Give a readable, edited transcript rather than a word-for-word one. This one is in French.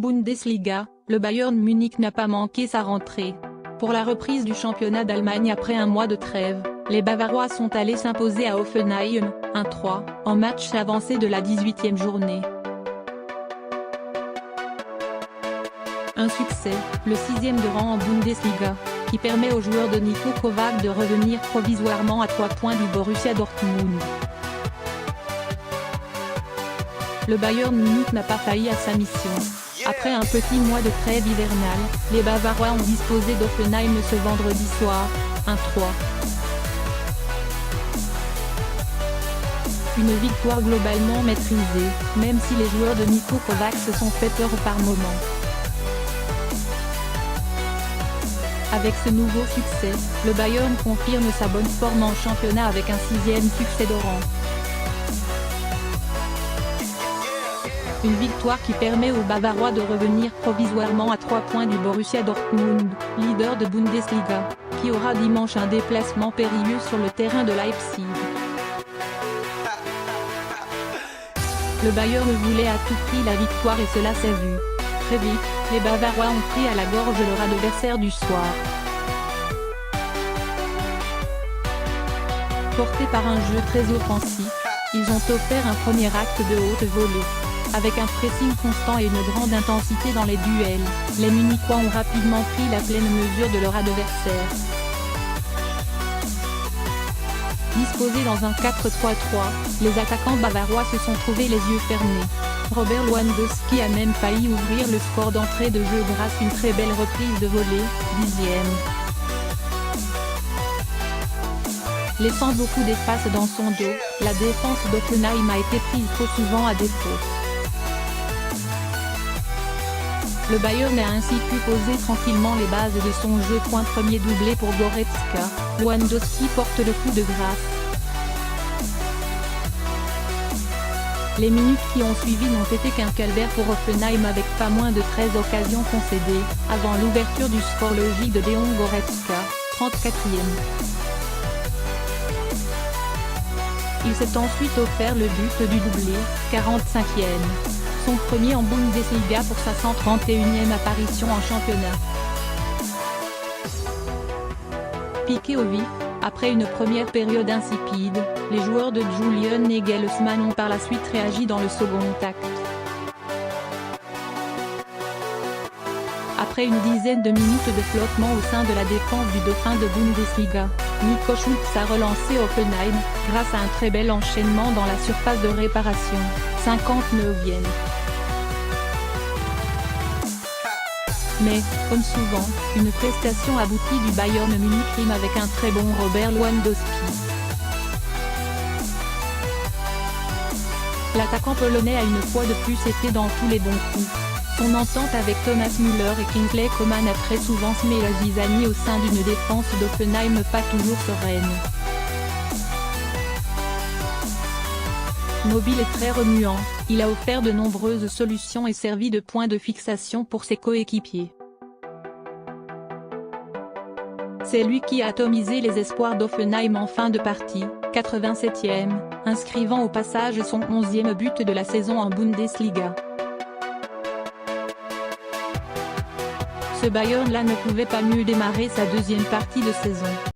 Bundesliga, le Bayern Munich n'a pas manqué sa rentrée. Pour la reprise du championnat d'Allemagne après un mois de trêve, les Bavarois sont allés s'imposer à Hoffenheim, 1-3, en match avancé de la 18e journée. Un succès, le 6e de rang en Bundesliga, qui permet aux joueurs de Niko Kovac de revenir provisoirement à 3 points du Borussia Dortmund. Le Bayern Munich n'a pas failli à sa mission. Après un petit mois de trêve hivernale, les Bavarois ont disposé d'Hoffenheim ce vendredi soir, 1-3. Une victoire globalement maîtrisée, même si les joueurs de Niko Kovac se sont fait peur par moments. Avec ce nouveau succès, le Bayern confirme sa bonne forme en championnat avec un 6e succès de rang. Une victoire qui permet aux Bavarois de revenir provisoirement à 3 points du Borussia Dortmund, leader de Bundesliga, qui aura dimanche un déplacement périlleux sur le terrain de Leipzig. Le Bayern voulait à tout prix la victoire et cela s'est vu. Très vite, les Bavarois ont pris à la gorge leur adversaire du soir. Portés par un jeu très offensif, ils ont offert un premier acte de haute volée. Avec un pressing constant et une grande intensité dans les duels, les Munichois ont rapidement pris la pleine mesure de leur adversaire. Disposés dans un 4-3-3, les attaquants bavarois se sont trouvés les yeux fermés. Robert Lewandowski a même failli ouvrir le score d'entrée de jeu grâce à une très belle reprise de volée, 10e. Laissant beaucoup d'espace dans son dos, la défense d'Hoffenheim a été prise trop souvent à défaut. Le Bayern a ainsi pu poser tranquillement les bases de son jeu. Premier doublé pour Goretzka, Lewandowski porte le coup de grâce. Les minutes qui ont suivi n'ont été qu'un calvaire pour Hoffenheim avec pas moins de 13 occasions concédées, avant l'ouverture du score logique de Leon Goretzka, 34e. Il s'est ensuite offert le but du doublé, 45e. Son premier en Bundesliga pour sa 131e apparition en championnat. Piqué au vif, après une première période insipide, les joueurs de Julian Nagelsmann ont par la suite réagi dans le second acte. Après une dizaine de minutes de flottement au sein de la défense du dauphin de Bundesliga, Nico Schulz a relancé Hoffenheim, grâce à un très bel enchaînement dans la surface de réparation, 59e. Mais, comme souvent, une prestation aboutie du Bayern Munich rime avec un très bon Robert Lewandowski. L'attaquant polonais a une fois de plus été dans tous les bons coups. Son entente avec Thomas Müller et Kingsley Coman a très souvent semé la zizanie au sein d'une défense d'Hoffenheim pas toujours sereine. Mobile et très remuant, il a offert de nombreuses solutions et servi de point de fixation pour ses coéquipiers. C'est lui qui a atomisé les espoirs d'Hoffenheim en fin de partie, 87e, inscrivant au passage son 11e but de la saison en Bundesliga. Ce Bayern-là ne pouvait pas mieux démarrer sa deuxième partie de saison.